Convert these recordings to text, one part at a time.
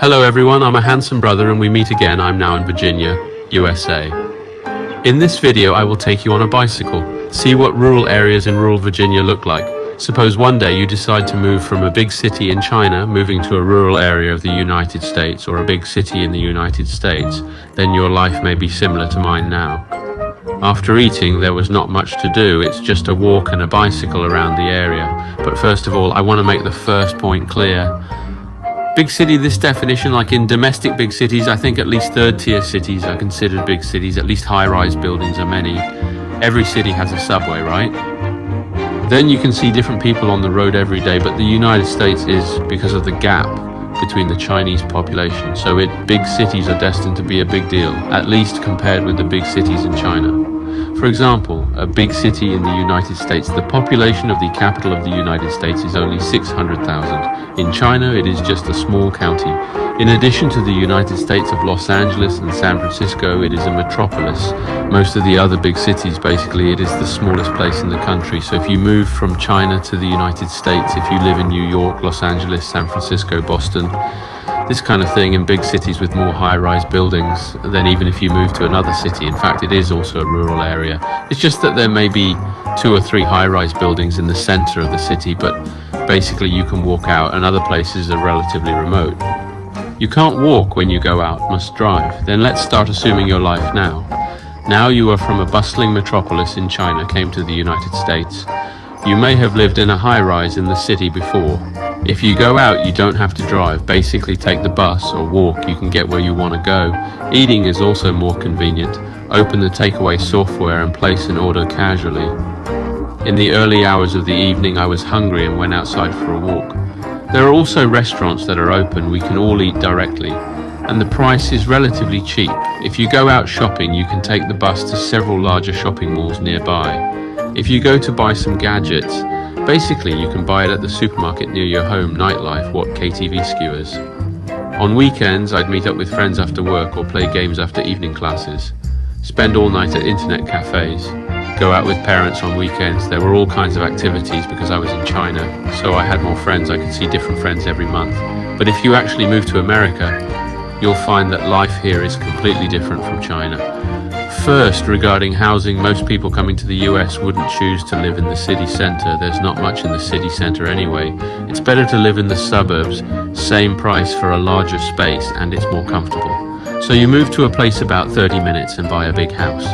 Hello everyone, I'm a handsome brother and we meet again. I'm now in Virginia, USA. In this video I will take you on a bicycle, see what rural areas in rural Virginia look like. Suppose one day you decide to move from a big city in China, moving to a rural area of the United States, or a big city in the United States, then your life may be similar to mine now. After eating, there was not much to do. It's just a walk and a bicycle around the area. But first of all, I want to make the first point clear. Big city, this definition, like in domestic big cities, I think at least third-tier cities are considered big cities. At least high-rise buildings are many. Every city has a subway, right? Then you can see different people on the road every day, but the United States is because of the gap between the Chinese population. So big cities are destined to be a big deal, at least compared with the big cities in China. For example, a big city in the United States, the population of the capital of the United States is only 600,000. In China, it is just a small county. In addition to the United States of Los Angeles and San Francisco, it is a metropolis. Most of the other big cities, basically, it is the smallest place in the country. So if you move from China to the United States, if you live in New York, Los Angeles, San Francisco, Boston, this kind of thing in big cities with more high-rise buildings than even if you move to another city. In fact, it is also a rural area. It's just that there may be 2 or 3 high-rise buildings in the center of the city, but basically you can walk out, and other places are relatively remote. You can't walk when you go out, must drive. Then let's start assuming your life now. Now you are from a bustling metropolis in China, came to the United States. You may have lived in a high-rise in the city before. If you go out, you don't have to drive. Basically take the bus or walk, you can get where you want to go. Eating is also more convenient. Open the takeaway software and place an order casually. In the early hours of the evening, I was hungry and went outside for a walk. There are also restaurants that are open. We can all eat directly. And the price is relatively cheap. If you go out shopping, you can take the bus to several larger shopping malls nearby. If you go to buy some gadgets, basically you can buy it at the supermarket near your home. Nightlife, what KTV skewers. On weekends, I'd meet up with friends after work or play games after evening classes. Spend all night at internet cafes. Go out with parents on weekends. There were all kinds of activities because I was in China, so I had more friends. I could see different friends every month. But if you actually move to America, you'll find that life here is completely different from China. First, regarding housing, most people coming to the US wouldn't choose to live in the city center. There's not much in the city center anyway. It's better to live in the suburbs, same price for a larger space, and it's more comfortable. So you move to a place about 30 minutes and buy a big house.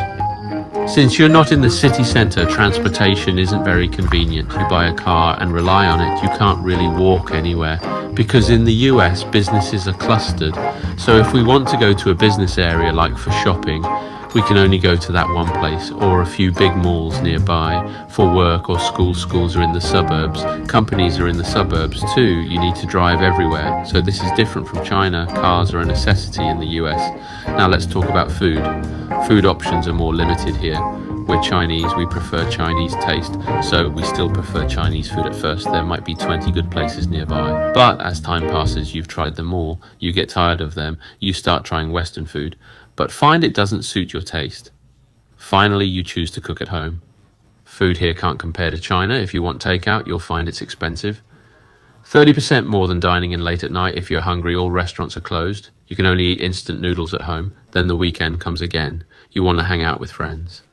Since you're not in the city center, transportation isn't very convenient. You buy a car and rely on it. You can't really walk anywhere because in the US, businesses are clustered. So if we want to go to a business area like for shopping, we can only go to that one place or a few big malls nearby. For work or school, schools are in the suburbs. Companies are in the suburbs too. You need to drive everywhere. So this is different from China. Cars are a necessity in the US. Now let's talk about food. Food options are more limited here. We're Chinese, we prefer Chinese taste, so we still prefer Chinese food at first. There might be 20 good places nearby. But as time passes, you've tried them all. You get tired of them. You start trying Western food, but find it doesn't suit your taste. Finally, you choose to cook at home. Food here can't compare to China. If you want takeout, you'll find it's expensive. 30% more than dining in late at night. If you're hungry, all restaurants are closed. You can only eat instant noodles at home. Then the weekend comes again. You want to hang out with friends.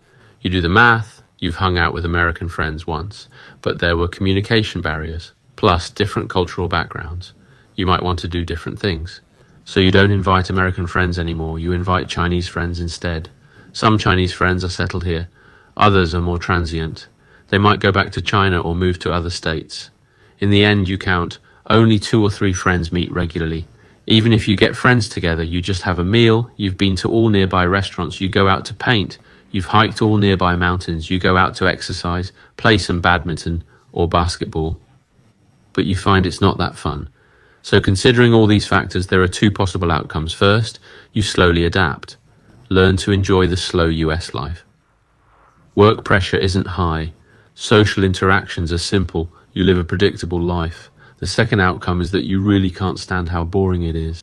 You do the math. You've hung out with American friends once, but there were communication barriers, plus different cultural backgrounds. You might want to do different things. So you don't invite American friends anymore, you invite Chinese friends instead. Some Chinese friends are settled here, others are more transient. They might go back to China or move to other states. In the end, you count, only 2 or 3 friends meet regularly. Even if you get friends together, you just have a meal, you've been to all nearby restaurants, you go out to paint, you've hiked all nearby mountains, you go out to exercise, play some badminton or basketball. But you find it's not that fun. So considering all these factors, there are 2 possible outcomes. First, you slowly adapt. Learn to enjoy the slow US life. Work pressure isn't high. Social interactions are simple. You live a predictable life. The second outcome is that you really can't stand how boring it is.